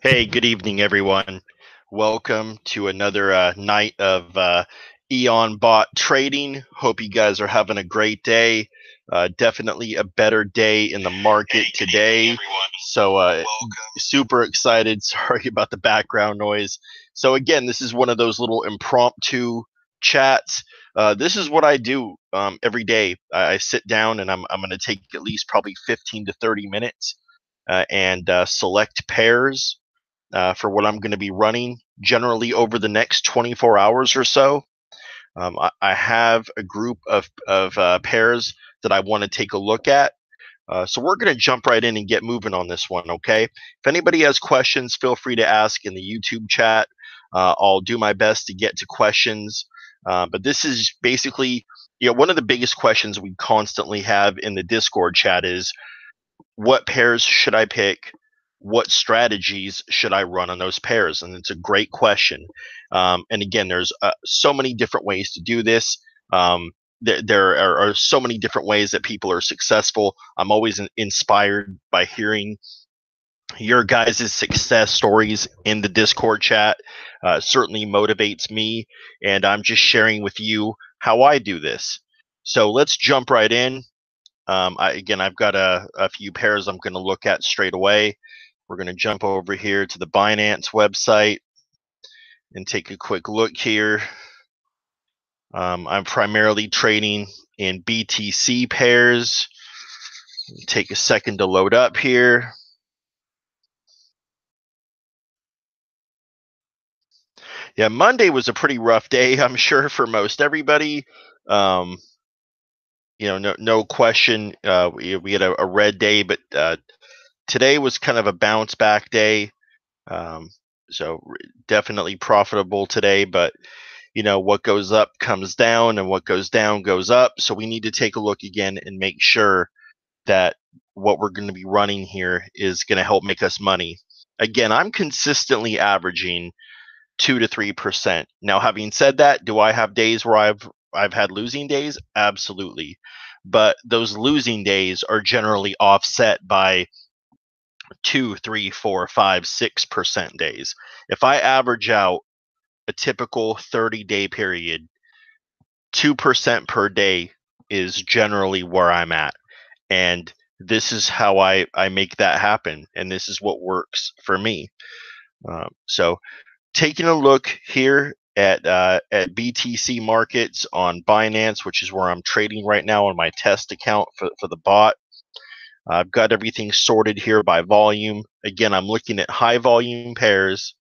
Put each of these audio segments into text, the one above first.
Hey, good evening, everyone. Welcome to another night of EonBot trading. Hope you guys are having a great day. Definitely a better day in the market today. So, super excited. Sorry about the background noise. So, again, this is one of those little impromptu chats. This is what I do every day. I sit down and I'm going to take at least probably 15 to 30 minutes and select pairs for what I'm going to be running generally over the next 24 hours or so. I have a group of pairs that I want to take a look at. So we're going to jump right in and get moving on this one, okay? If anybody has questions, feel free to ask in the YouTube chat. I'll do my best to get to questions. But this is basically, one of the biggest questions we constantly have in the Discord chat is, what pairs should I pick? What strategies should I run on those pairs? And it's a great question. And again, there's so many different ways to do this. There are so many different ways that people are successful. I'm always inspired by hearing your guys' success stories in the Discord chat. Certainly motivates me, and I'm just sharing with you how I do this. So let's jump right in. I've got a few pairs I'm going to look at straight away. We're going to jump over here to the Binance website and take a quick look here. I'm primarily trading in BTC pairs. Take a second to load up here. Yeah, Monday was a pretty rough day, I'm sure, for most everybody. Um, no question. We had a red day, but today was kind of a bounce back day. Um, so definitely profitable today, but what goes up comes down and what goes down goes up. So we need to take a look again and make sure that what we're going to be running here is going to help make us money. Again, I'm consistently averaging 2 to 3%. Now, having said that, do I have days where I've had losing days? Absolutely. But those losing days are generally offset by 2, 3, 4, 5, 6% days. If I average out a typical 30-day period, 2% per day is generally where I'm at. And this is how I make that happen. And this is what works for me. So taking a look here at BTC markets on Binance, which is where I'm trading right now on my test account for the bot. I've got everything sorted here by volume. Again, I'm looking at high volume pairs.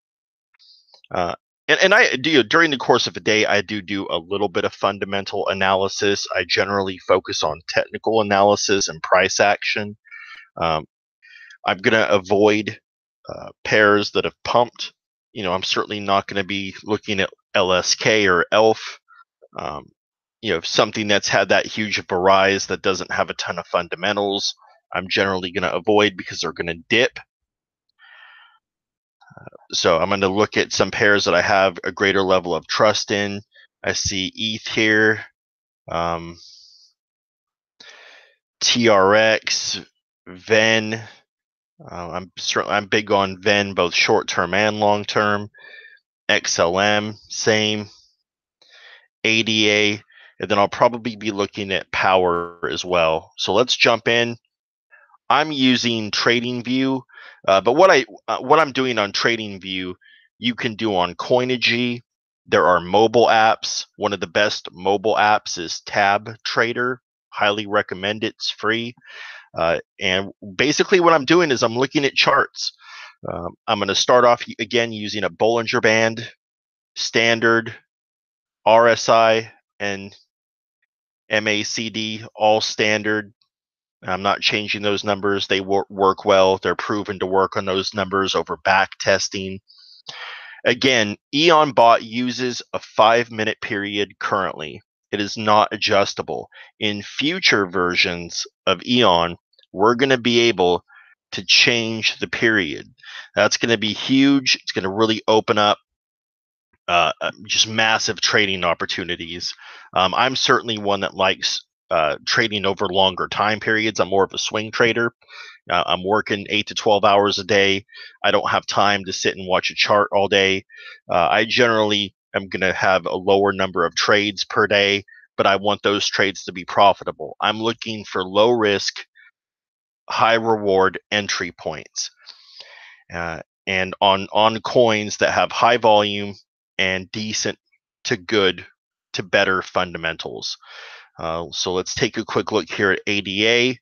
And I do, during the course of a day, I do a little bit of fundamental analysis. I generally focus on technical analysis and price action. Um, I'm going to avoid pairs that have pumped. I'm certainly not going to be looking at LSK or ELF. Um, something that's had that huge of a rise that doesn't have a ton of fundamentals, I'm generally going to avoid because they're going to dip. So I'm going to look at some pairs that I have a greater level of trust in. I see ETH here, TRX, VEN. I'm big on VEN, both short term and long term. XLM, same. ADA, and then I'll probably be looking at power as well. So let's jump in. I'm using TradingView, but what I'm doing on TradingView, you can do on Coinigy. There are mobile apps. One of the best mobile apps is Tab Trader. Highly recommend it. It's free. And basically, what I'm doing is I'm looking at charts. I'm going to start off again using a Bollinger Band, Standard, RSI, and MACD, all standard. I'm not changing those numbers. They work well. They're proven to work on those numbers over back testing. Again, EonBot uses a 5-minute period currently. It is not adjustable. In future versions of Eon, we're going to be able to change the period. That's going to be huge. It's going to really open up just massive trading opportunities. I'm certainly one that likes trading over longer time periods. I'm more of a swing trader. I'm working 8 to 12 hours a day. I don't have time to sit and watch a chart all day. I generally am going to have a lower number of trades per day, but I want those trades to be profitable. I'm looking for low risk, high reward entry points. And on coins that have high volume and decent to good to better fundamentals. So let's take a quick look here at ADA.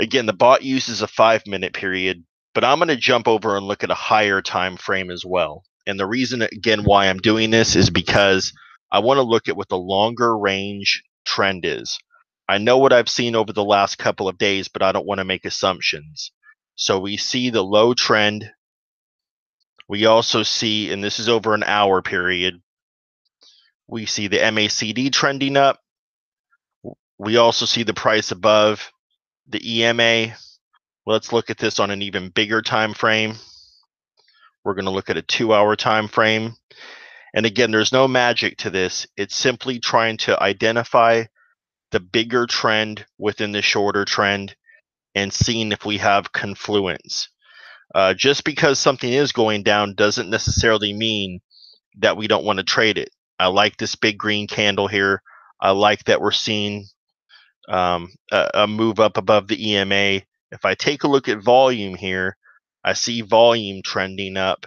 Again, the bot uses a 5-minute period, but I'm going to jump over and look at a higher time frame as well. And the reason, again, why I'm doing this is because I want to look at what the longer range trend is. I know what I've seen over the last couple of days, but I don't want to make assumptions. So we see the low trend. We also see, and this is over an hour period, we see the MACD trending up. We also see the price above the EMA. Let's look at this on an even bigger time frame. We're going to look at a 2-hour time frame. And again, there's no magic to this. It's simply trying to identify the bigger trend within the shorter trend and seeing if we have confluence. Just because something is going down doesn't necessarily mean that we don't want to trade it. I like this big green candle here. I like that we're seeing a move up above the EMA. If I take a look at volume here, I see volume trending up.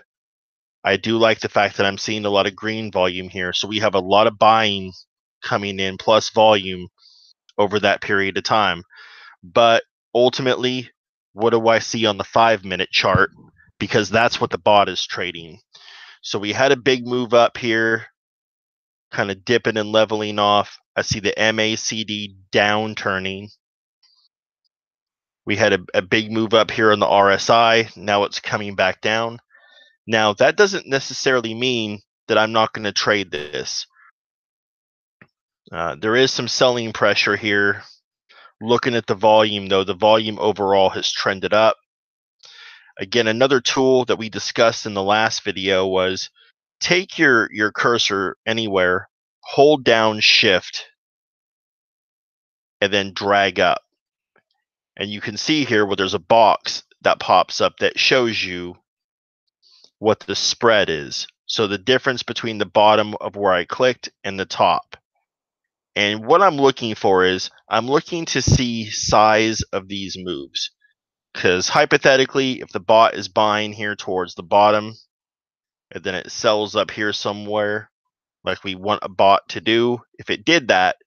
I do like the fact that I'm seeing a lot of green volume here. So we have a lot of buying coming in plus volume over that period of time. But ultimately, what do I see on the 5-minute chart? Because that's what the bot is trading. So we had a big move up here, kind of dipping and leveling off. I see the MACD downturning. We had a big move up here on the RSI. Now it's coming back down. Now, that doesn't necessarily mean that I'm not going to trade this. There is some selling pressure here. Looking at the volume, though, the volume overall has trended up. Again, another tool that we discussed in the last video was take your cursor anywhere, hold down Shift, and then drag up. And you can see here where there's a box that pops up that shows you what the spread is. So the difference between the bottom of where I clicked and the top. And what I'm looking for is I'm looking to see size of these moves. Because hypothetically, if the bot is buying here towards the bottom, and then it sells up here somewhere, like we want a bot to do, if it did that,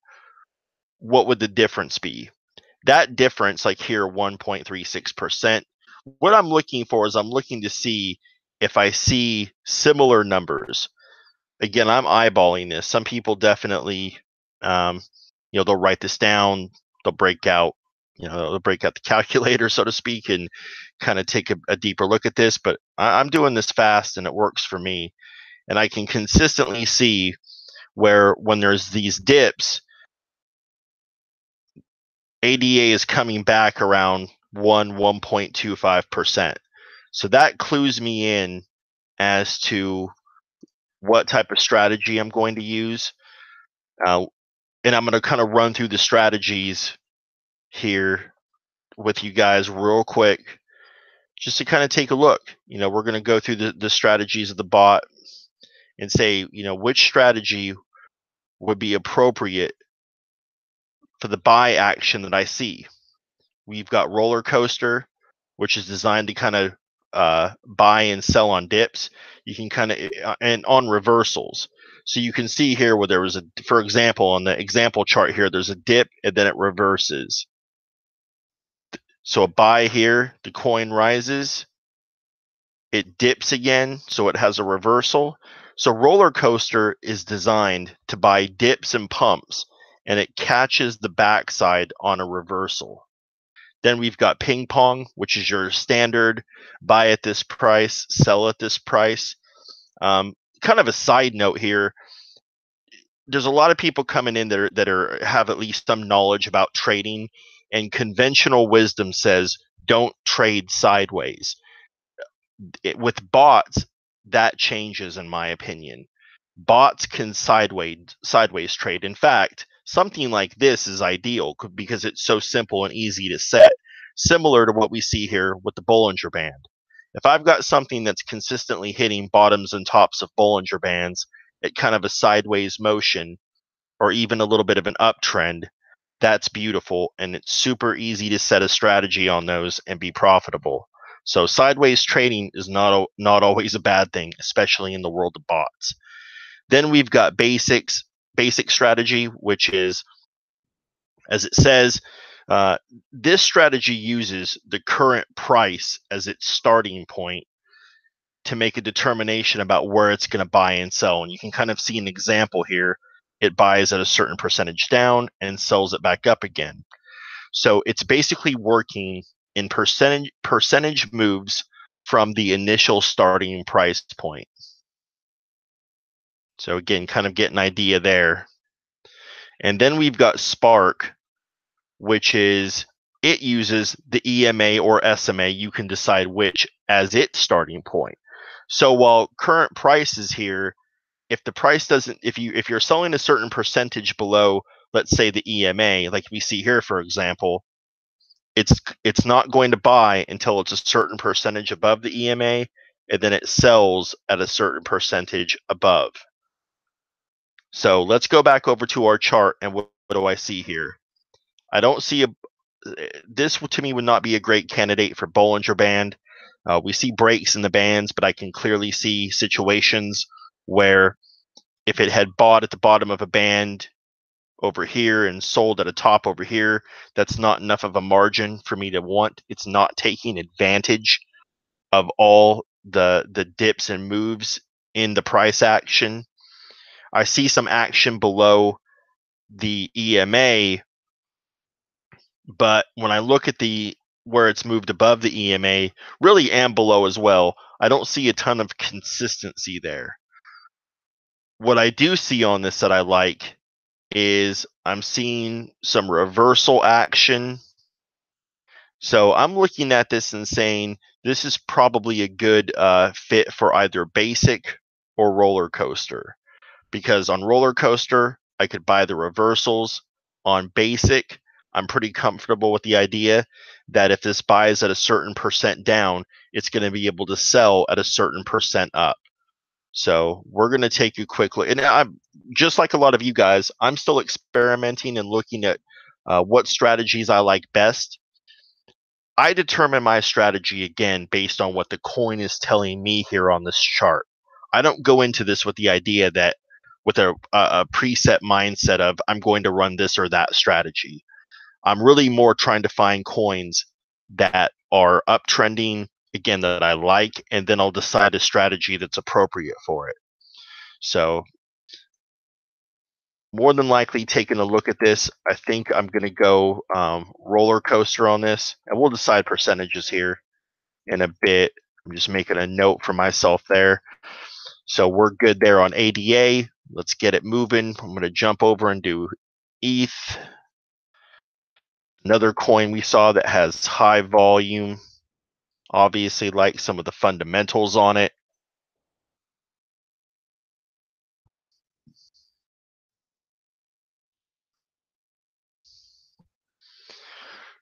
what would the difference be? That difference, like here, 1.36%, what I'm looking for is I'm looking to see if I see similar numbers. Again, I'm eyeballing this. Some people definitely, they'll write this down, they'll break out, they'll break out the calculator, so to speak, and kind of take a deeper look at this. But I'm doing this fast and it works for me. And I can consistently see where when there's these dips, ADA is coming back around 1.25%. So that clues me in as to what type of strategy I'm going to use. And I'm going to kind of run through the strategies here with you guys real quick, just to kind of take a look. We're going to go through the strategies of the bot and say, which strategy would be appropriate for the buy action that I see. We've got roller coaster, which is designed to kind of buy and sell on dips. You can kind of, and on reversals. So you can see here where there was for example, on the example chart here, there's a dip and then it reverses. So a buy here, the coin rises, it dips again, so it has a reversal. So roller coaster is designed to buy dips and pumps, and it catches the backside on a reversal. Then we've got ping pong, which is your standard buy at this price, sell at this price. Kind of a side note here. There's a lot of people coming in that have at least some knowledge about trading, and conventional wisdom says don't trade sideways. With bots, that changes, in my opinion. Bots can sideways trade. In fact, something like this is ideal because it's so simple and easy to set, similar to what we see here with the Bollinger Band. If I've got something that's consistently hitting bottoms and tops of Bollinger Bands at kind of a sideways motion, or even a little bit of an uptrend, that's beautiful, and it's super easy to set a strategy on those and be profitable. So sideways trading is not always a bad thing, especially in the world of bots. Then we've got basic strategy, which is, as it says, this strategy uses the current price as its starting point to make a determination about where it's going to buy and sell. And you can kind of see an example here. It buys at a certain percentage down and sells it back up again. So it's basically working in percentage moves from the initial starting price point. So again, kind of get an idea there. And then we've got Spark, which is, it uses the EMA or SMA, you can decide which, as its starting point. So while current price is here, if the price doesn't, if you're selling a certain percentage below, let's say the EMA, like we see here, for example, it's not going to buy until it's a certain percentage above the EMA, and then it sells at a certain percentage above. So let's go back over to our chart, and what do I see here? I don't see this to me would not be a great candidate for Bollinger Band. We see breaks in the bands, but I can clearly see situations where if it had bought at the bottom of a band over here and sold at a top over here, that's not enough of a margin for me to want. It's not taking advantage of all the dips and moves in the price action. I see some action below the EMA, but when I look at where it's moved above the EMA, really, and below as well, I don't see a ton of consistency there. What I do see on this that I like is I'm seeing some reversal action. So I'm looking at this and saying this is probably a good fit for either basic or roller coaster, because on roller coaster I could buy the reversals. On basic, I'm pretty comfortable with the idea that if this buys at a certain percent down, it's going to be able to sell at a certain percent up. So we're going to take a quick look. And I'm just like a lot of you guys, I'm still experimenting and looking at what strategies I like best. I determine my strategy, again, based on what the coin is telling me here on this chart. I don't go into this with the idea that with a preset mindset of I'm going to run this or that strategy. I'm really more trying to find coins that are uptrending, again, that I like, and then I'll decide a strategy that's appropriate for it. So more than likely taking a look at this, I think I'm going to go roller coaster on this, and we'll decide percentages here in a bit. I'm just making a note for myself there. So we're good there on ADA. Let's get it moving. I'm going to jump over and do ETH. Another coin we saw that has high volume. Obviously, like some of the fundamentals on it.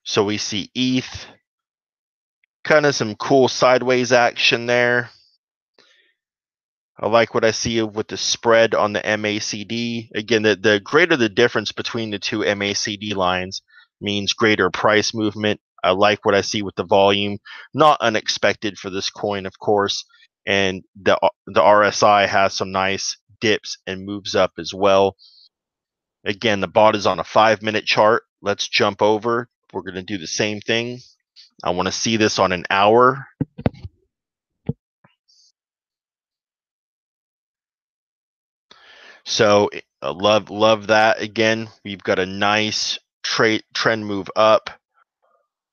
So we see ETH, kind of some cool sideways action there. I like what I see with the spread on the MACD. Again, the greater the difference between the two MACD lines means greater price movement. I like what I see with the volume. Not unexpected for this coin, of course. And the RSI has some nice dips and moves up as well. Again, the bot is on a 5-minute chart. Let's jump over. We're going to do the same thing. I want to see this on an hour. So love that. Again, we've got a nice trend move up.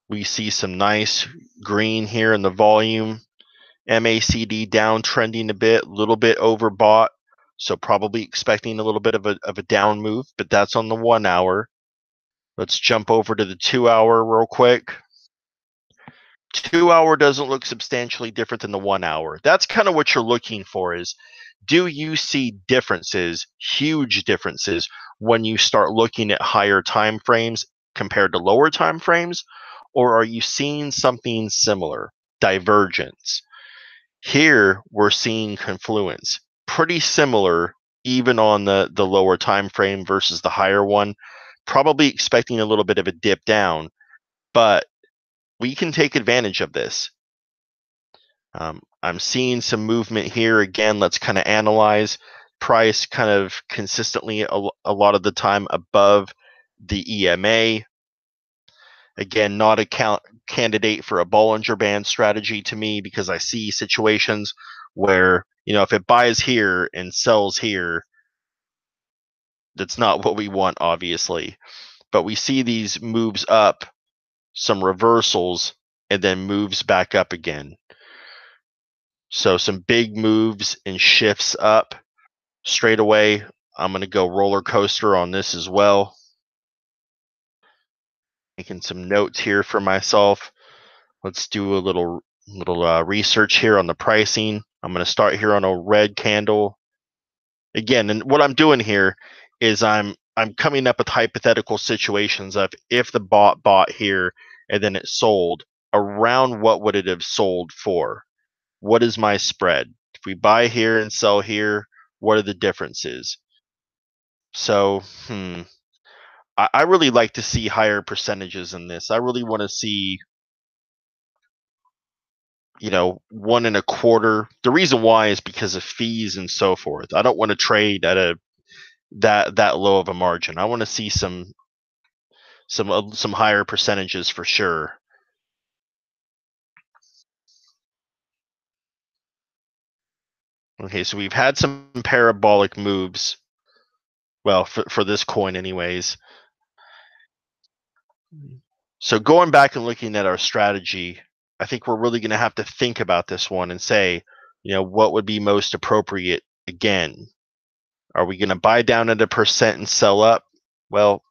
We see some nice green here in the volume. MACD downtrending a bit, little bit overbought. So probably expecting a little bit of a down move, but that's on the 1 hour. Let's jump over to the 2 hour real quick. 2 hour doesn't look substantially different than the 1 hour. That's kind of what you're looking for, is Do you see differences, huge differences, when you start looking at higher time frames compared to lower time frames? Or are you seeing something similar, divergence? Here, we're seeing confluence, pretty similar even on the lower time frame versus the higher one. Probably expecting a little bit of a dip down, but we can take advantage of this. I'm seeing some movement here. Again, let's kind of analyze price kind of consistently a lot of the time above the EMA. Again, not a candidate for a Bollinger Band strategy to me, because I see situations where, if it buys here and sells here, that's not what we want, obviously. But we see these moves up, some reversals, and then moves back up again. So some big moves and shifts up straight away. I'm going to go roller coaster on this as well. Making some notes here for myself. Let's do a little research here on the pricing. I'm going to start here on a red candle. Again, and what I'm doing here is I'm coming up with hypothetical situations of, if the bought here and then it sold, around what would it have sold for? What is my spread? If we buy here and sell here, what are the differences? So, I really like to see higher percentages in this. I really want to see, 1.25. The reason why is because of fees and so forth. I don't want to trade at that low of a margin. I want to see some higher percentages for sure. Okay, so we've had some parabolic moves. Well, for this coin, anyways. So going back and looking at our strategy, I think we're really going to have to think about this one and say, what would be most appropriate again? Are we going to buy down at 1% and sell up? Well,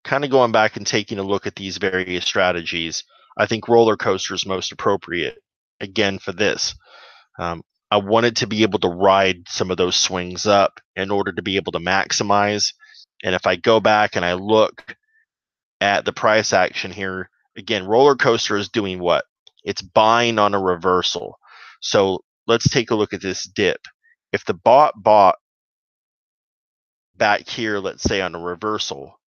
kind of going back and taking a look at these various strategies, I think roller coaster is most appropriate again for this. I wanted to be able to ride some of those swings up in order to be able to maximize. And if I go back and I look at the price action here, again, roller coaster is doing what? It's buying on a reversal. So let's take a look at this dip. If the bought back here, let's say on a reversal,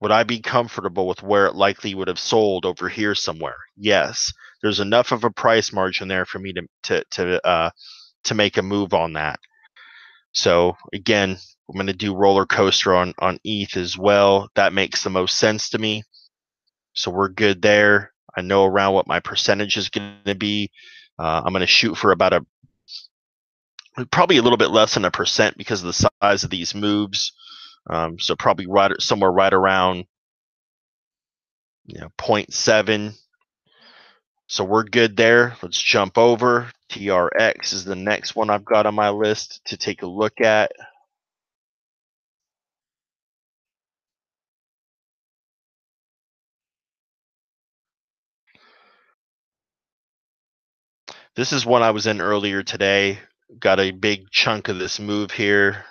would I be comfortable with where it likely would have sold over here somewhere? Yes. There's enough of a price margin there for me to make a move on that. So again, I'm going to do roller coaster on ETH as well. That makes the most sense to me. So we're good there. I know around what my percentage is going to be. I'm going to shoot for about probably a little bit less than 1% because of the size of these moves. So probably somewhere right around 0.7. So we're good there. Let's jump over. TRX is the next one I've got on my list to take a look at. This is one I was in earlier today. Got a big chunk of this move here.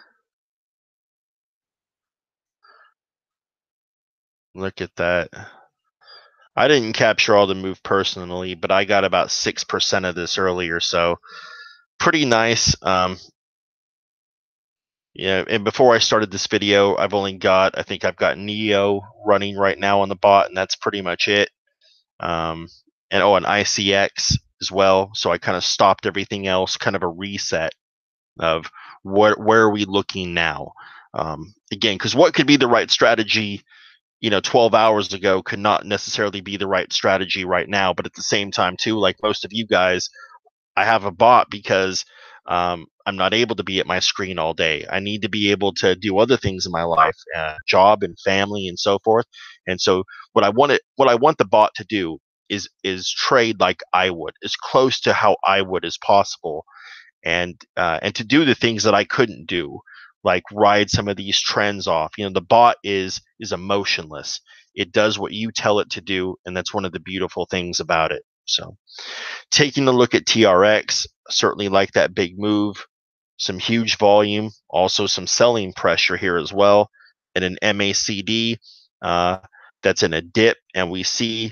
Look at that. I didn't capture all the move personally, but I got about 6% of this earlier, so pretty nice. And before I started this video, I think I've got Neo running right now on the bot, and that's pretty much it. And an ICX as well. So I kind of stopped everything else, kind of a reset of where are we looking now. Again, because what could be the right strategy 12 hours ago could not necessarily be the right strategy right now. But at the same time, too, like most of you guys, I have a bot because I'm not able to be at my screen all day. I need to be able to do other things in my life, job and family and so forth. And so what I want the bot to do is trade like I would, as close to how I would as possible, and to do the things that I couldn't do, like ride some of these trends off. The bot is emotionless. It does what you tell it to do, and that's one of the beautiful things about it. So taking a look at TRX, certainly like that big move. some huge volume, also some selling pressure here as well, and an MACD that's in a dip, and we see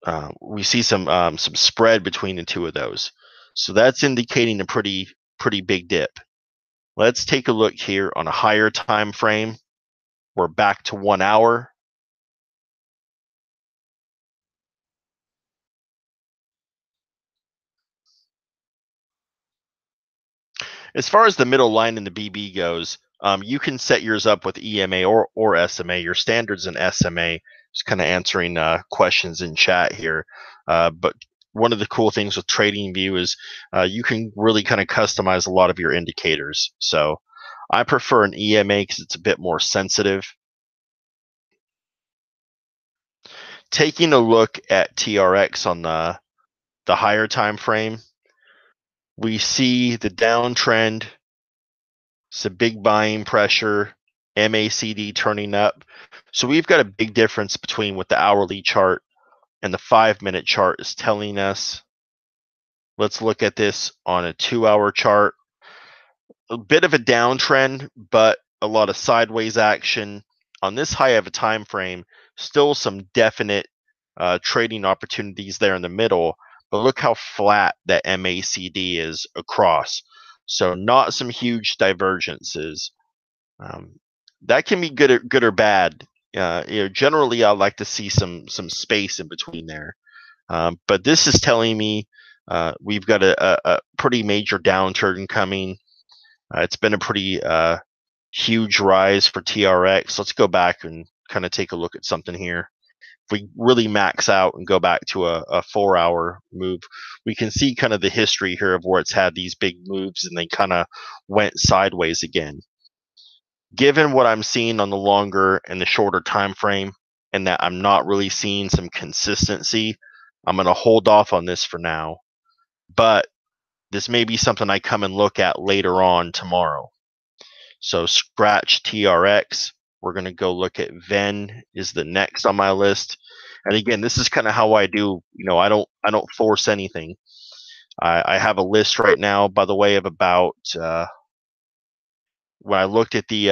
some spread between the two of those. So that's indicating a pretty big dip. Let's take a look here on a higher time frame. We're back to 1 hour. As far as the middle line in the BB goes, you can set yours up with EMA or SMA. Your standards in SMA. Just kind of answering questions in chat here. But one of the cool things with TradingView is you can really kind of customize a lot of your indicators. So I prefer an EMA because it's a bit more sensitive. Taking a look at TRX on the higher time frame, we see the downtrend, some big buying pressure, MACD turning up. So we've got a big difference between what the hourly chart and the 5-minute chart is telling us. Let's look at this on a 2-hour chart. A bit of a downtrend, but a lot of sideways action. On this high of a time frame, still some definite trading opportunities there in the middle, but look how flat that MACD is across. So not some huge divergences. That can be good or bad. Generally, I like to see some space in between there. But this is telling me we've got a pretty major downturn coming. It's been a pretty huge rise for TRX. Let's go back and kind of take a look at something here. If we really max out and go back to a 4-hour move, we can see kind of the history here of where it's had these big moves and they kind of went sideways again. Given what I'm seeing on the longer and the shorter time frame, and that I'm not really seeing some consistency, I'm going to hold off on this for now. But this may be something I come and look at later on tomorrow. So scratch TRX. We're going to go look at Venn is the next on my list. And again, this is kind of how I do. I don't force anything. I have a list right now, by the way, of about when I looked at the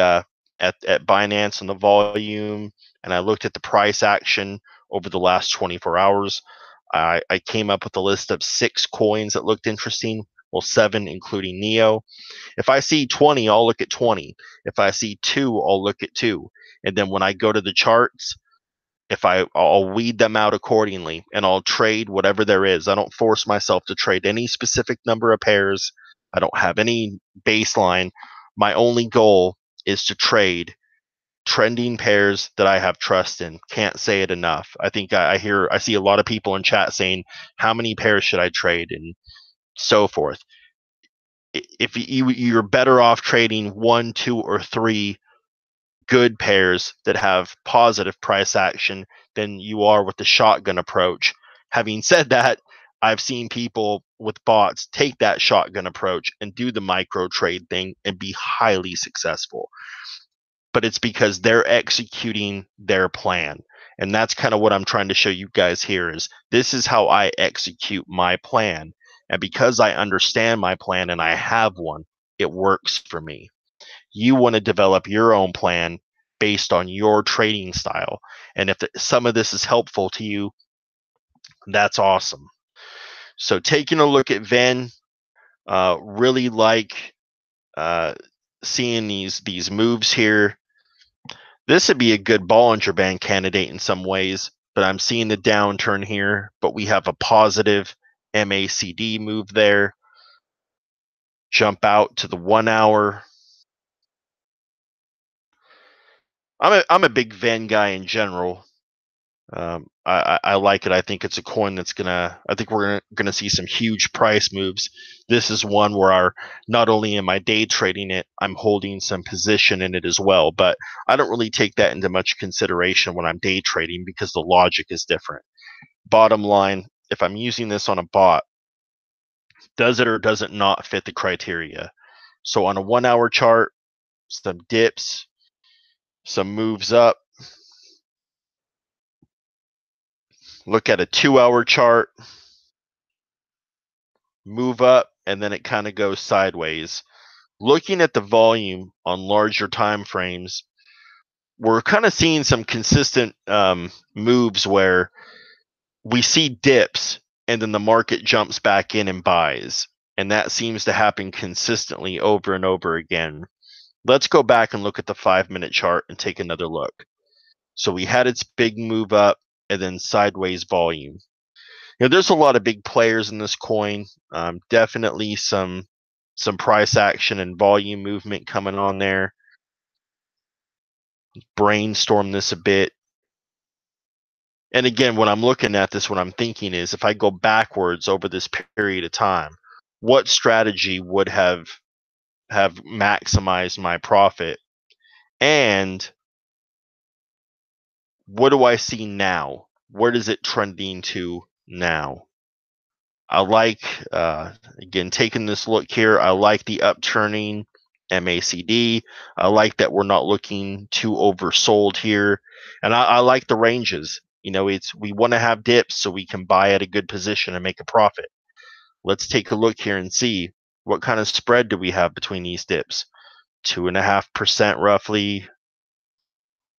at Binance and the volume, and I looked at the price action over the last 24 hours, I came up with a list of 6 coins that looked interesting. Well, 7, including Neo. If I see 20, I'll look at 20. If I see 2, I'll look at 2. And then when I go to the charts, I'll weed them out accordingly, and I'll trade whatever there is. I don't force myself to trade any specific number of pairs. I don't have any baseline. My only goal is to trade trending pairs that I have trust in. Can't say it enough. I think I see a lot of people in chat saying, how many pairs should I trade and so forth. If you're better off trading 1, 2, or 3 good pairs that have positive price action than you are with the shotgun approach. Having said that, I've seen people with bots take that shotgun approach and do the micro trade thing and be highly successful. But it's because they're executing their plan. And that's kind of what I'm trying to show you guys here is this is how I execute my plan. And because I understand my plan and I have one, it works for me. You want to develop your own plan based on your trading style. And if some of this is helpful to you, that's awesome. So taking a look at Venn, really like seeing these moves here. This would be a good Bollinger Band candidate in some ways, but I'm seeing the downturn here, but we have a positive MACD move there. Jump out to the 1 hour. I'm a big Venn guy in general. I like it. I think it's a coin that's I think we're gonna see some huge price moves. This is one where not only am I day trading it, I'm holding some position in it as well. But I don't really take that into much consideration when I'm day trading because the logic is different. Bottom line, if I'm using this on a bot, does it or does it not fit the criteria? So on a 1 hour chart, some dips, some moves up. Look at a 2 hour chart, move up, and then it kind of goes sideways. Looking at the volume on larger time frames, we're kind of seeing some consistent moves where we see dips and then the market jumps back in and buys. And that seems to happen consistently over and over again. Let's go back and look at the 5-minute chart and take another look. So we had its big move up and then sideways volume. There's a lot of big players in this coin. Definitely some price action and volume movement coming on there. Brainstorm this a bit. And again, when I'm looking at this, what I'm thinking is if I go backwards over this period of time, what strategy would have maximized my profit? And what do I see now? Where is it trending to now? I like, again, taking this look here, I like the upturning MACD. I like that we're not looking too oversold here. And I like the ranges. We want to have dips so we can buy at a good position and make a profit. Let's take a look here and see what kind of spread do we have between these dips. 2.5% roughly.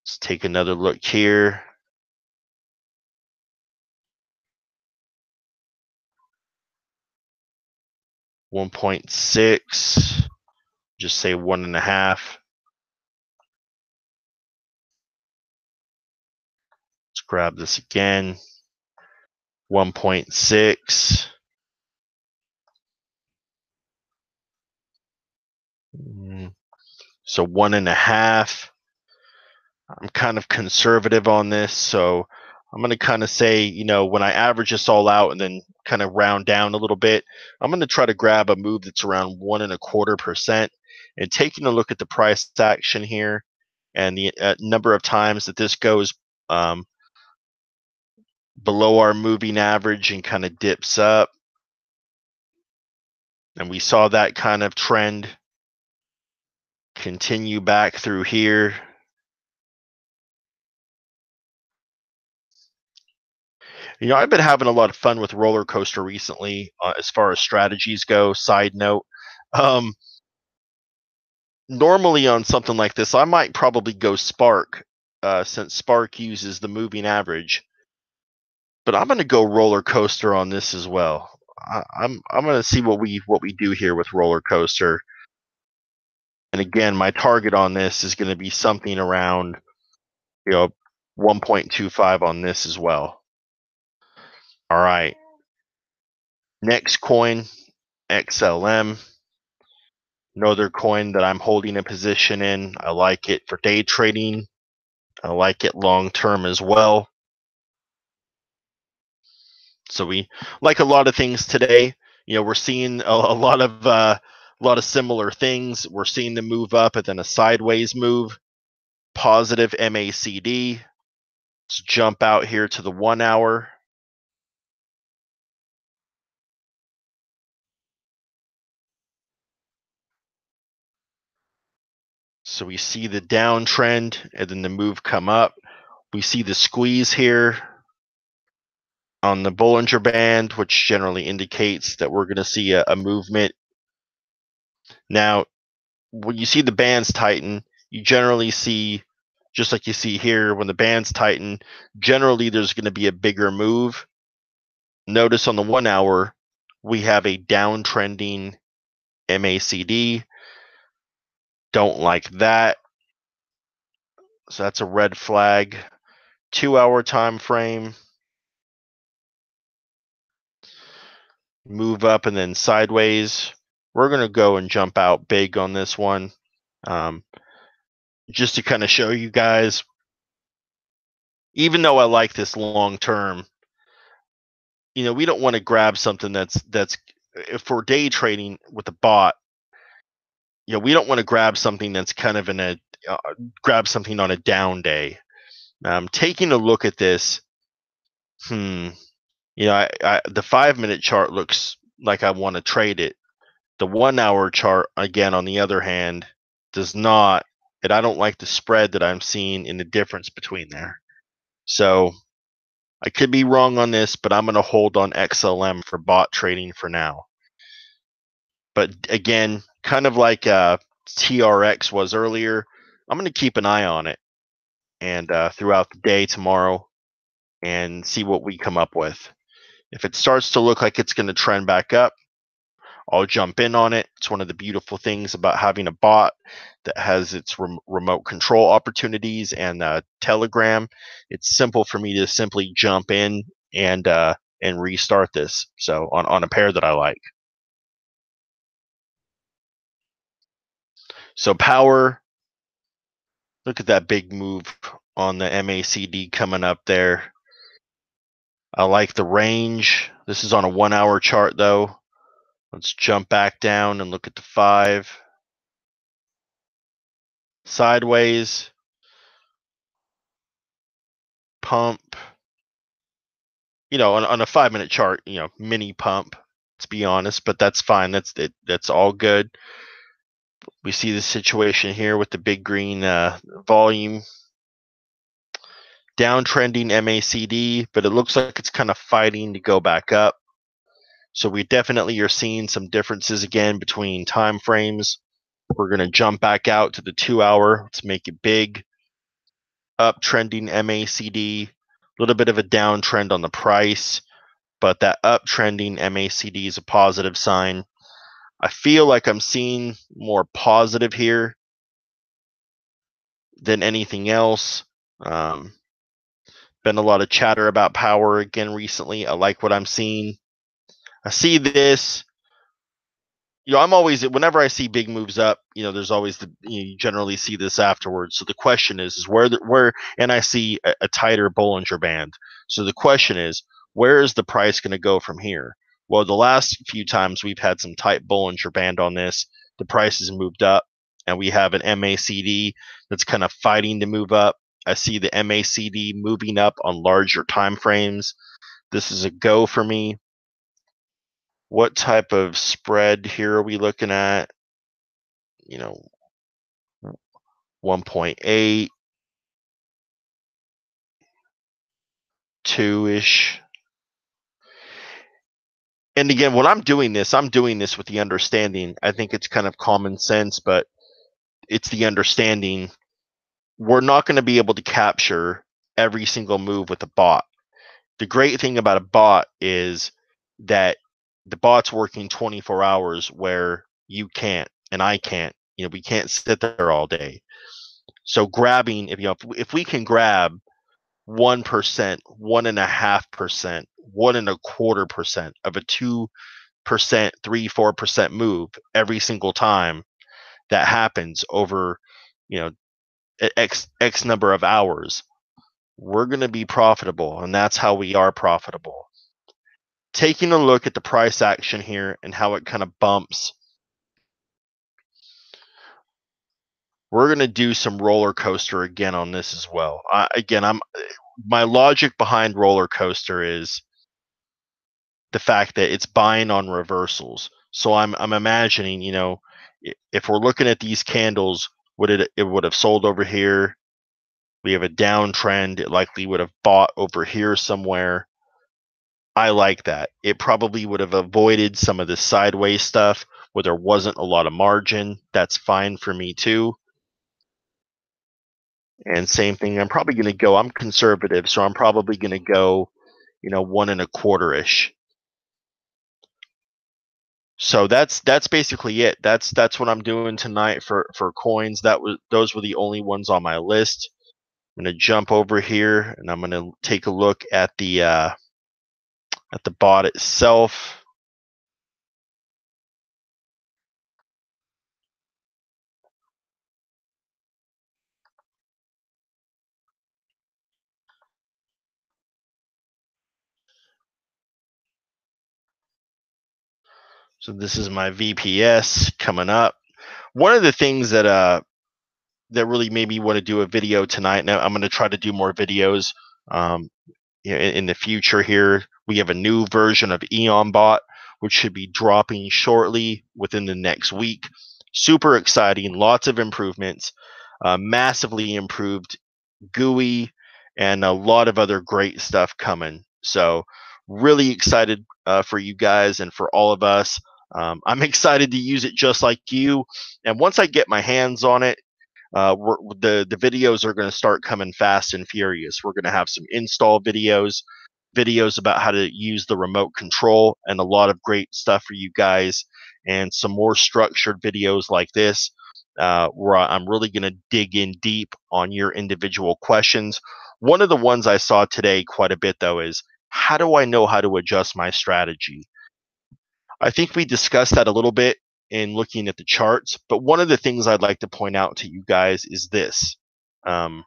Let's take another look here. 1.6, just say 1.5. Let's grab this again. 1.6. So 1.5. I'm kind of conservative on this, so I'm going to kind of say, when I average this all out and then kind of round down a little bit, I'm going to try to grab a move that's around 1.25%. And taking a look at the price action here and the number of times that this goes below our moving average and kind of dips up. And we saw that kind of trend continue back through here. I've been having a lot of fun with roller coaster recently as far as strategies go. Side note, normally on something like this, I might probably go Spark, since Spark uses the moving average. But I'm going to go roller coaster on this as well. I'm going to see what we do here with roller coaster. And again, my target on this is going to be something around 1.25 on this as well. All right. Next coin, XLM. Another coin that I'm holding a position in. I like it for day trading. I like it long term as well. So we like a lot of things today. We're seeing a lot of similar things. We're seeing them move up and then a sideways move. Positive MACD. Let's jump out here to the 1 hour. So we see the downtrend and then the move come up. We see the squeeze here on the Bollinger Band, which generally indicates that we're going to see a movement. Now, when you see the bands tighten, you generally see, just like you see here, when the bands tighten, generally there's going to be a bigger move. Notice on the 1 hour, we have a downtrending MACD. Don't like that. So that's a red flag. 2 hour time frame. Move up and then sideways. We're going to go and jump out big on this one. Just to kind of show you guys, even though I like this long term, we don't want to grab something that's if we're day trading with a bot, we don't want to grab something that's kind of grab something on a down day. Taking a look at this, the 5-minute chart looks like I want to trade it. The 1 hour chart, again, on the other hand, does not, and I don't like the spread that I'm seeing in the difference between there. So I could be wrong on this, but I'm going to hold on XLM for bot trading for now. But again, kind of like TRX was earlier, I'm going to keep an eye on it and throughout the day tomorrow and see what we come up with. If it starts to look like it's going to trend back up, I'll jump in on it. It's one of the beautiful things about having a bot that has its remote control opportunities and Telegram. It's simple for me to simply jump in and restart this. So on a pair that I like. So power. Look at that big move on the MACD coming up there. I like the range. This is on a 1 hour chart though. Let's jump back down and look at the 5. Sideways. Pump. You know, on a 5-minute chart, you know, mini pump, let's be honest, but that's fine. That's it. That's all good. We see the situation here with the big green volume. Downtrending MACD, but it looks like it's kind of fighting to go back up. So we definitely are seeing some differences again between time frames. We're going to jump back out to the 2 hour. Let's make it big. Uptrending MACD, a little bit of a downtrend on the price, but that uptrending MACD is a positive sign. I feel like I'm seeing more positive here than anything else. Been a lot of chatter about power again recently. I like what I'm seeing. I see this. You know, I'm always, whenever I see big moves up, you know, there's always you generally see this afterwards. So the question is where, and I see a tighter Bollinger Band. So the question is, where is the price going to go from here? Well, the last few times we've had some tight Bollinger Band on this, the price has moved up, and we have an MACD that's kind of fighting to move up. I see the MACD moving up on larger time frames. This is a go for me. What type of spread here are we looking at? You know, 1.8, 2-ish. And again, when I'm doing this with the understanding, I think it's kind of common sense, but it's the understanding. We're not going to be able to capture every single move with a bot. The great thing about a bot is that the bot's working 24 hours where you can't and I can't. You know, we can't sit there all day. So grabbing, if we can grab 1%, 1.5%, 1.25% of a 2%, 3-4% move every single time that happens over, you know, X number of hours, we're going to be profitable, and that's how we are profitable. Taking a look at the price action here and how it kind of bumps, we're going to do some roller coaster again on this as well. My logic behind roller coaster is the fact that it's buying on reversals. So I'm imagining, you know, if we're looking at these candles, it would have sold over here. We have a downtrend. It likely would have bought over here somewhere. I like that. It probably would have avoided some of the sideways stuff where there wasn't a lot of margin. That's fine for me too. And same thing, I'm conservative, so I'm probably going to go, you know, 1.25-ish. So that's basically it. That's what I'm doing tonight for coins. Those were the only ones on my list. I'm going to jump over here and I'm going to take a look at the bot itself. So this is my VPS coming up. One of the things that really made me want to do a video tonight. Now I'm going to try to do more videos in the future here. We have a new version of EonBot, which should be dropping shortly within the next week. Super exciting, lots of improvements, massively improved GUI, and a lot of other great stuff coming. So really excited for you guys and for all of us. I'm excited to use it just like you. And once I get my hands on it, the videos are going to start coming fast and furious. We're going to have some install videos, videos about how to use the remote control, and a lot of great stuff for you guys, and some more structured videos like this, where I'm really going to dig in deep on your individual questions. One of the ones I saw today quite a bit, though, is how do I know how to adjust my strategy? I think we discussed that a little bit in looking at the charts, but one of the things I'd like to point out to you guys is this. Um,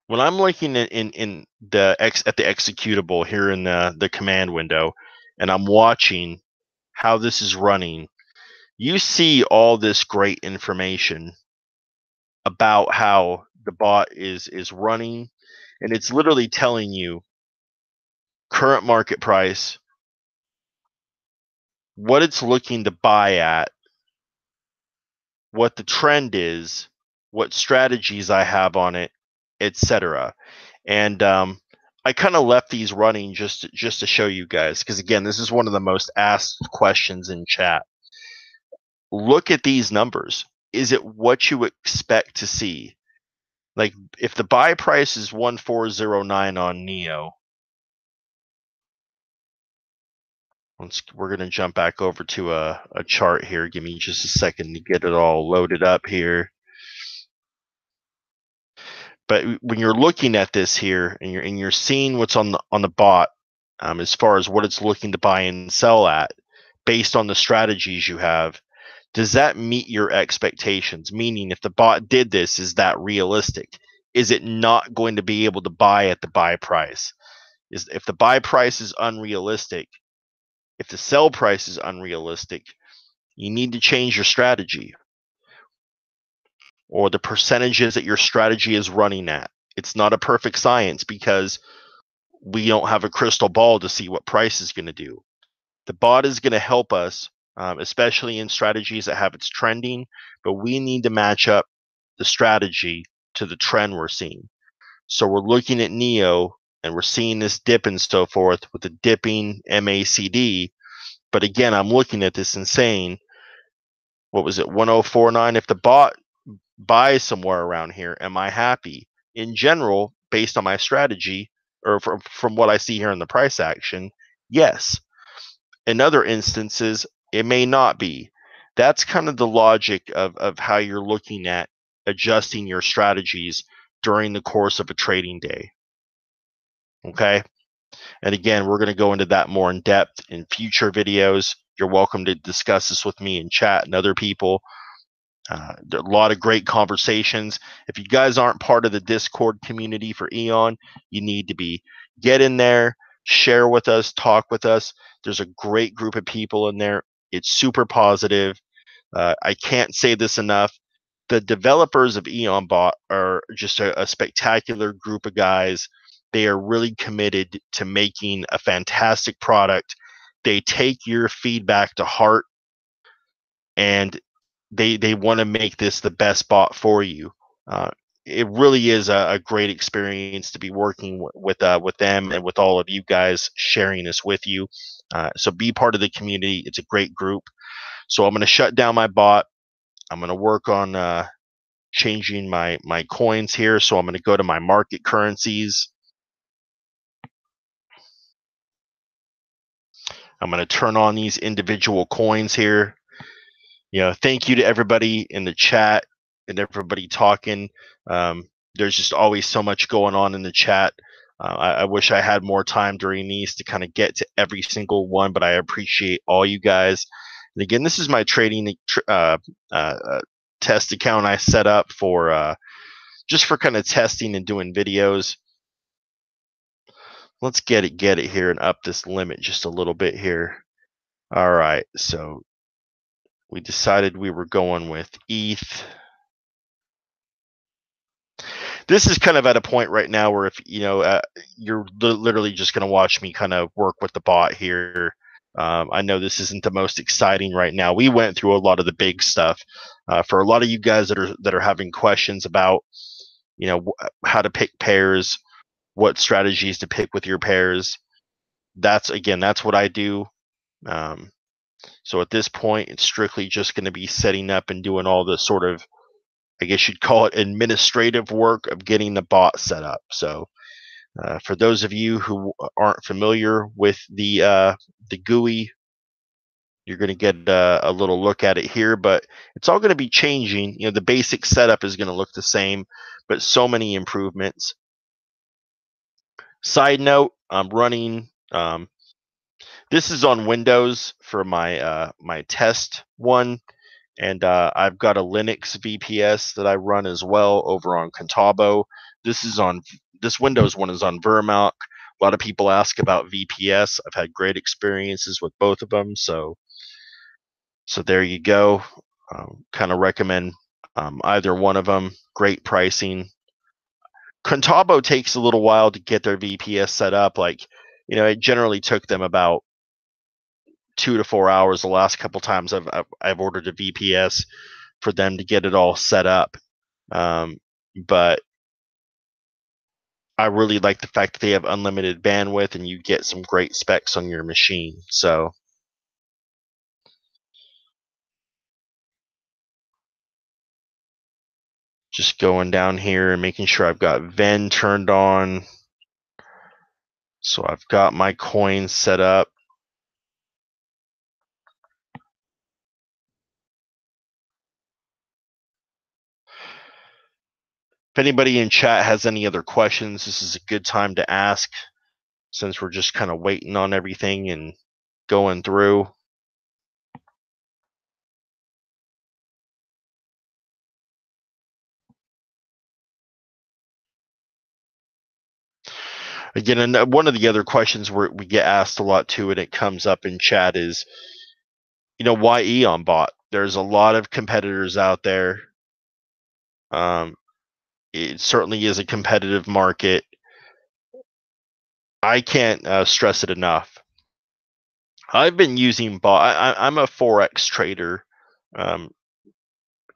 when I'm looking in the at the executable here in the command window, and I'm watching how this is running, you see all this great information about how the bot is running, and it's literally telling you current market price, what it's looking to buy at, what the trend is, what strategies I have on it, etc. And I kind of left these running just to show you guys, because again, this is one of the most asked questions in chat. Look at these numbers. Is it what you expect to see? Like if the buy price is 1409 on Neo, we're going to jump back over to a chart here. Give me just a second to get it all loaded up here. But when you're looking at this here, and you're seeing what's on the bot, as far as what it's looking to buy and sell at, based on the strategies you have, does that meet your expectations? Meaning, if the bot did this, is that realistic? Is it not going to be able to buy at the buy price? If the buy price is unrealistic, if the sell price is unrealistic, you need to change your strategy, or the percentages that your strategy is running at. It's not a perfect science, because we don't have a crystal ball to see what price is going to do. The bot is going to help us, especially in strategies that have its trending, but we need to match up the strategy to the trend we're seeing. So we're looking at Neo, and we're seeing this dip and so forth with the dipping MACD. But again, I'm looking at this and saying, what was it, 1049? If the bot buys somewhere around here, am I happy? In general, based on my strategy, or from what I see here in the price action, yes. In other instances, it may not be. That's kind of the logic of how you're looking at adjusting your strategies during the course of a trading day. Okay. And again, we're going to go into that more in depth in future videos. You're welcome to discuss this with me in chat and other people. There are a lot of great conversations. If you guys aren't part of the Discord community for Eon, you need to be. Get in there, share with us, talk with us. There's a great group of people in there. It's super positive. I can't say this enough. The developers of EonBot are just a spectacular group of guys. They are really committed to making a fantastic product. They take your feedback to heart, and they want to make this the best bot for you. Uh, it really is a great experience to be working with them, and with all of you guys sharing this with you. So be part of the community. It's a great group. So I'm going to shut down my bot. I'm going to work on changing my coins here. So I'm going to go to my market currencies. I'm going to turn on these individual coins here. Thank you to everybody in the chat and everybody talking. There's just always so much going on in the chat. I wish I had more time during these to kind of get to every single one, but I appreciate all you guys. And again, this is my trading test account I set up for just for kind of testing and doing videos. Let's get it here and up this limit just a little bit here. All right, so we decided we were going with ETH. This is kind of at a point right now where if you're literally just going to watch me kind of work with the bot here. I know this isn't the most exciting right now. We went through a lot of the big stuff. For a lot of you guys that are having questions about how to pick pairs, what strategies to pick with your pairs, that's what I do. So at this point, it's strictly just going to be setting up and doing all the sort of, I guess you'd call it, administrative work of getting the bot set up. So for those of you who aren't familiar with the GUI, you're going to get a little look at it here, but it's all going to be changing. You know, the basic setup is going to look the same, but so many improvements. Side note, I'm running. This is on Windows for my test one, and I've got a Linux VPS that I run as well over on Contabo. This Windows one is on Vermount. A lot of people ask about VPS. I've had great experiences with both of them, so there you go. Kind of recommend either one of them. Great pricing. Contabo takes a little while to get their VPS set up. Like, it generally took them about 2 to 4 hours the last couple times I've ordered a VPS for them to get it all set up. But I really like the fact that they have unlimited bandwidth and you get some great specs on your machine. So just going down here and making sure I've got Venn turned on. So I've got my coins set up. If anybody in chat has any other questions, this is a good time to ask, since we're just kind of waiting on everything and going through. Again, and one of the other questions we get asked a lot too, and it comes up in chat, is, why EonBot? There's a lot of competitors out there. It certainly is a competitive market. I can't stress it enough. I've been using bot. I'm a Forex trader, and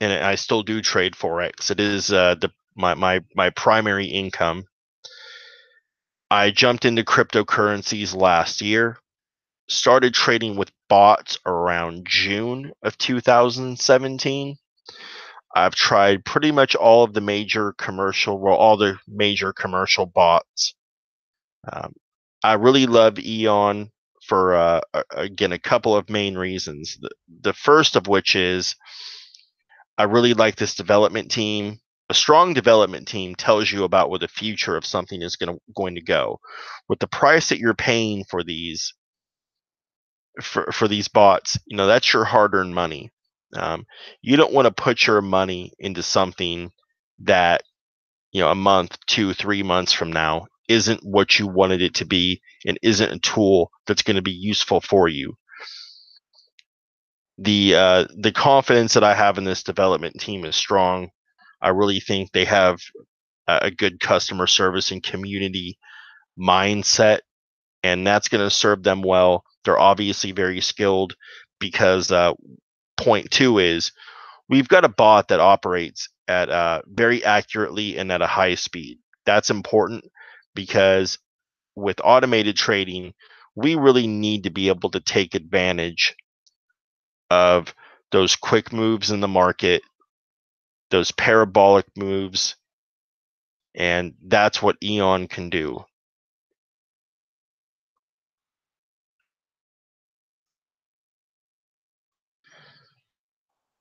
I still do trade Forex. It is my primary income. I jumped into cryptocurrencies last year. Started trading with bots around June of 2017. I've tried pretty much all the major commercial bots. I really love Eon for again a couple of main reasons. The first of which is I really like this development team. A strong development team tells you about where the future of something is going to go. With the price that you're paying for these bots, that's your hard-earned money. You don't want to put your money into something that a month, 2, 3 months from now isn't what you wanted it to be and isn't a tool that's going to be useful for you. The confidence that I have in this development team is strong. I really think they have a good customer service and community mindset, and that's going to serve them well. They're obviously very skilled, because point 2 is we've got a bot that operates at very accurately and at a high speed. That's important, because with automated trading, we really need to be able to take advantage of those quick moves in the market, those parabolic moves, and that's what Eon can do.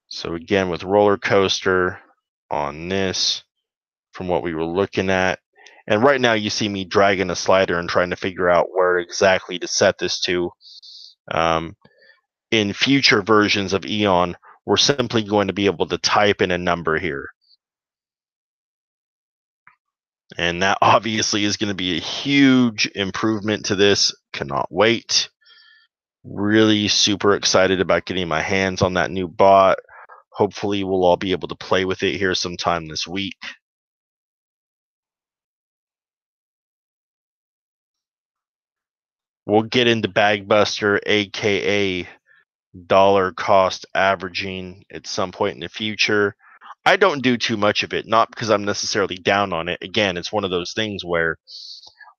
So again, with roller coaster on this, from what we were looking at, and right now you see me dragging a slider and trying to figure out where exactly to set this to. In future versions of Eon, we're simply going to be able to type in a number here. And that obviously is going to be a huge improvement to this. Cannot wait. Really super excited about getting my hands on that new bot. Hopefully we'll all be able to play with it here sometime this week. We'll get into Bagbuster, aka dollar cost averaging, at some point in the future. I don't do too much of it, not because I'm necessarily down on it. Again, it's one of those things where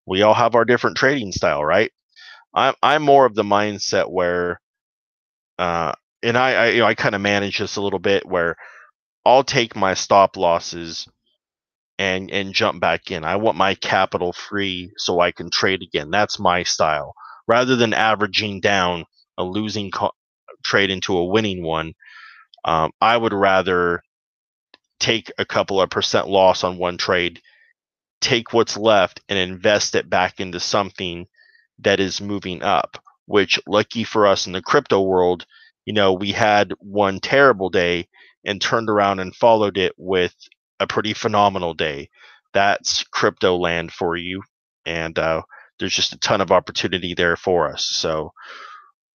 we all have our different trading style, right? I'm more of the mindset where And I kind of manage this a little bit where I'll take my stop losses and jump back in. I want my capital free so I can trade again. That's my style. Rather than averaging down a losing trade into a winning one, I would rather take a couple of percent loss on one trade, take what's left and invest it back into something that is moving up, which lucky for us in the crypto world, we had one terrible day and turned around and followed it with a pretty phenomenal day. That's crypto land for you. And there's just a ton of opportunity there for us. So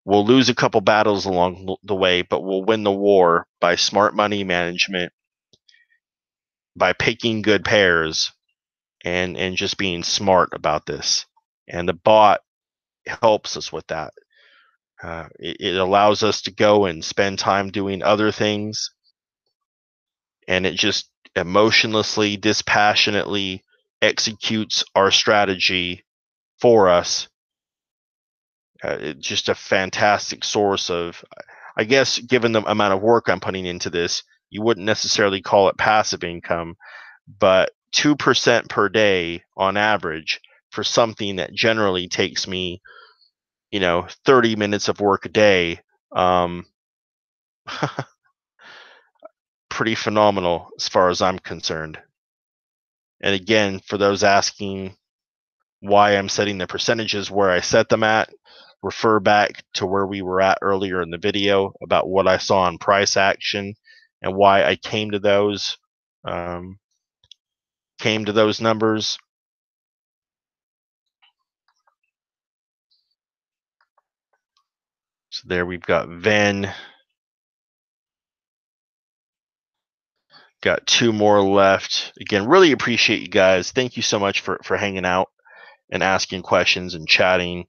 we'll lose a couple battles along the way, but we'll win the war by smart money management, by picking good pairs, and just being smart about this. And the bot helps us with that. It allows us to go and spend time doing other things, and it just emotionlessly, dispassionately executes our strategy for us. It's just a fantastic source of, I guess, given the amount of work I'm putting into this, you wouldn't necessarily call it passive income, but 2% per day on average for something that generally takes me 30 minutes of work a day. Pretty phenomenal as far as I'm concerned. And again, for those asking why I'm setting the percentages where I set them at, refer back to where we were at earlier in the video about what I saw in price action and why I came to those numbers. So there we've got Venn. Got two more left. Again, really appreciate you guys. Thank you so much for hanging out and asking questions and chatting.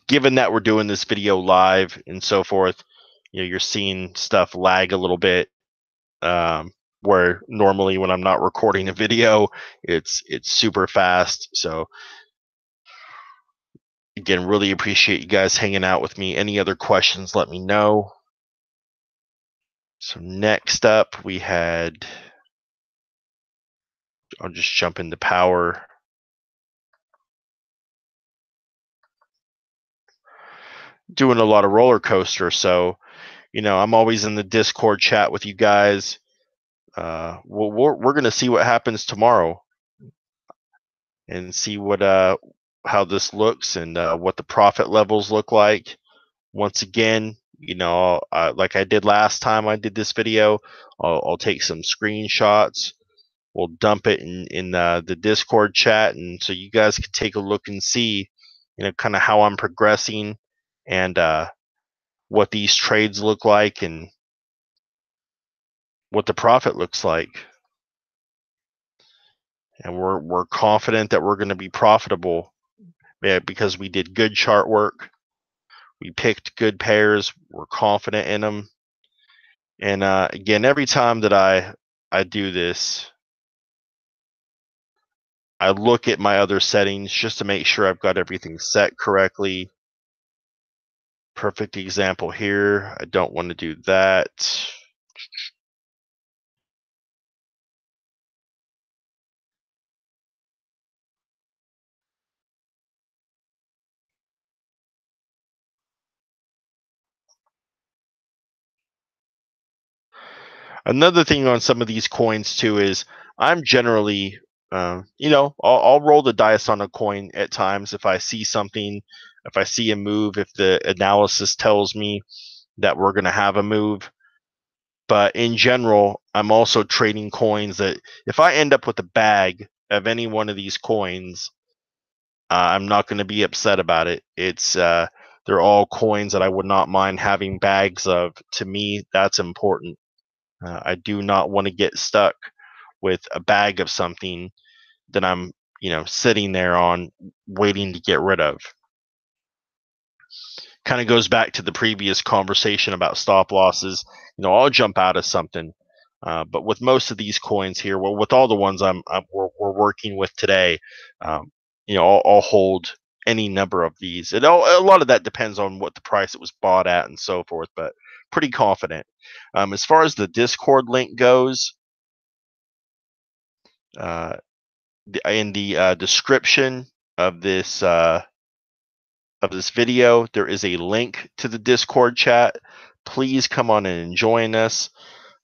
Given that we're doing this video live and so forth, you're seeing stuff lag a little bit. Where normally when I'm not recording a video, it's super fast. So again, really appreciate you guys hanging out with me. Any other questions, let me know. So next up we had, I'll just jump into power. Doing a lot of roller coaster. So, I'm always in the Discord chat with you guys. We're going to see what happens tomorrow and see what how this looks and what the profit levels look like. Once again, like I did last time I did this video, I'll take some screenshots. We'll dump it in the Discord chat, and so you guys can take a look and see, kind of how I'm progressing and what these trades look like and what the profit looks like. And we're confident that we're going to be profitable, because we did good chart work. We picked good pairs. We're confident in them. And again, every time that I do this, I look at my other settings just to make sure I've got everything set correctly. Perfect example here. I don't want to do that. Another thing on some of these coins too is I'm generally, I'll roll the dice on a coin at times if I see something, if I see a move, if the analysis tells me that we're going to have a move. But in general, I'm also trading coins that if I end up with a bag of any one of these coins, I'm not going to be upset about it. It's they're all coins that I would not mind having bags of. To me, that's important. I do not want to get stuck with a bag of something that I'm, sitting there on waiting to get rid of. Kind of goes back to the previous conversation about stop losses. I'll jump out of something, but with most of these coins here, well, with all the ones we're we're working with today. I'll hold any number of these. A lot of that depends on what the price it was bought at and so forth, but pretty confident. As far as the Discord link goes, in the description of this video, there is a link to the Discord chat. Please come on and join us.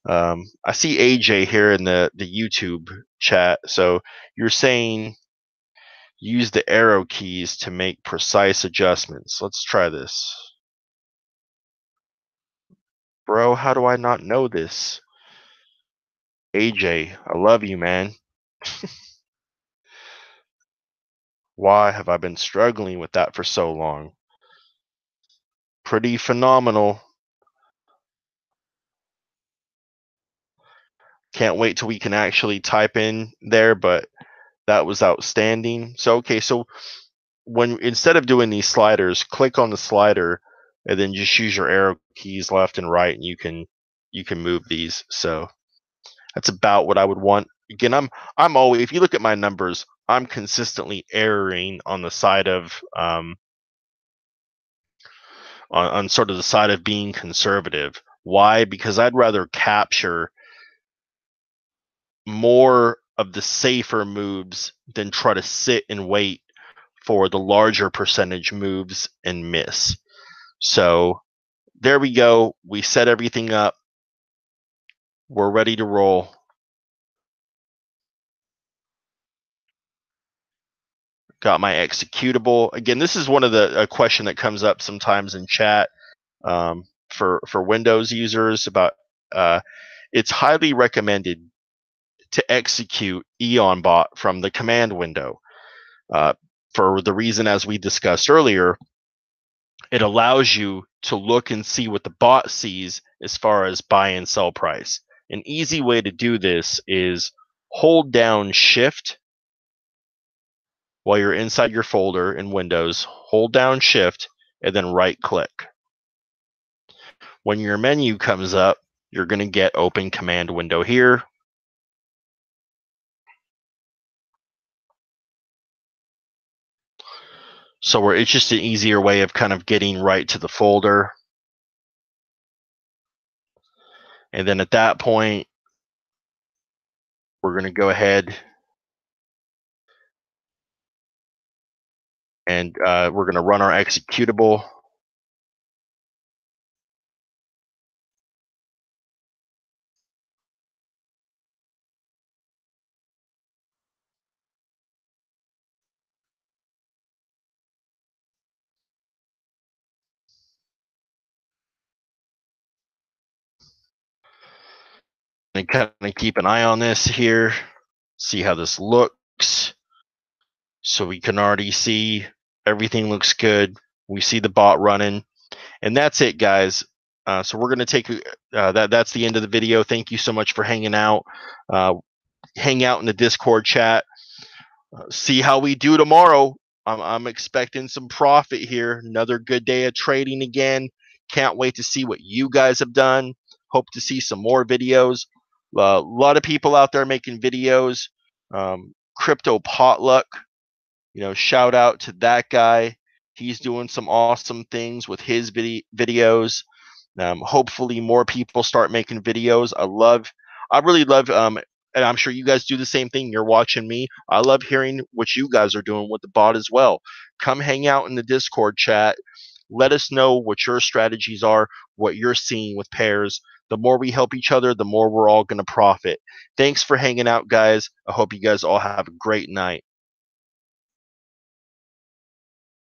I see AJ here in the YouTube chat. So you're saying use the arrow keys to make precise adjustments. Let's try this. Bro, how do I not know this? AJ, I love you, man. Why have I been struggling with that for so long? Pretty phenomenal. Can't wait till we can actually type in there, but that was outstanding. So, okay, so when instead of doing these sliders, click on the slider and then just use your arrow keys left and right, and you can move these. So that's about what I would want. Again, I'm always, if you look at my numbers, I'm consistently erroring on the side of on sort of the side of being conservative. Why? Because I'd rather capture more of the safer moves than try to sit and wait for the larger percentage moves and miss. So there we go. We set everything up. We're ready to roll. Got my executable. Again, this is one of a question that comes up sometimes in chat for Windows users about it's highly recommended to execute EonBot from the command window. For the reason, as we discussed earlier, it allows you to look and see what the bot sees as far as buy and sell price. An easy way to do this is hold down Shift while you're inside your folder in Windows, hold down Shift, and then right click. When your menu comes up, you're going to get open command window here. So it's just an easier way of kind of getting right to the folder. And then at that point, we're going to go ahead and we're going to run our executable. And kind of keep an eye on this here, see how this looks. So we can already see everything looks good. We see the bot running, and that's it, guys. So we're going to take that's the end of the video. Thank you so much for hanging out. Hang out in the Discord chat. See how we do tomorrow. I'm expecting some profit here. Another good day of trading again. Can't wait to see what you guys have done. Hope to see some more videos. A lot of people out there making videos. Crypto Potluck. Shout out to that guy. He's doing some awesome things with his videos. Hopefully more people start making videos. I really love, and I'm sure you guys do the same thing. You're watching me. I love hearing what you guys are doing with the bot as well. Come hang out in the Discord chat. Let us know what your strategies are, what you're seeing with pairs. The more we help each other, the more we're all going to profit. Thanks for hanging out, guys. I hope you guys all have a great night.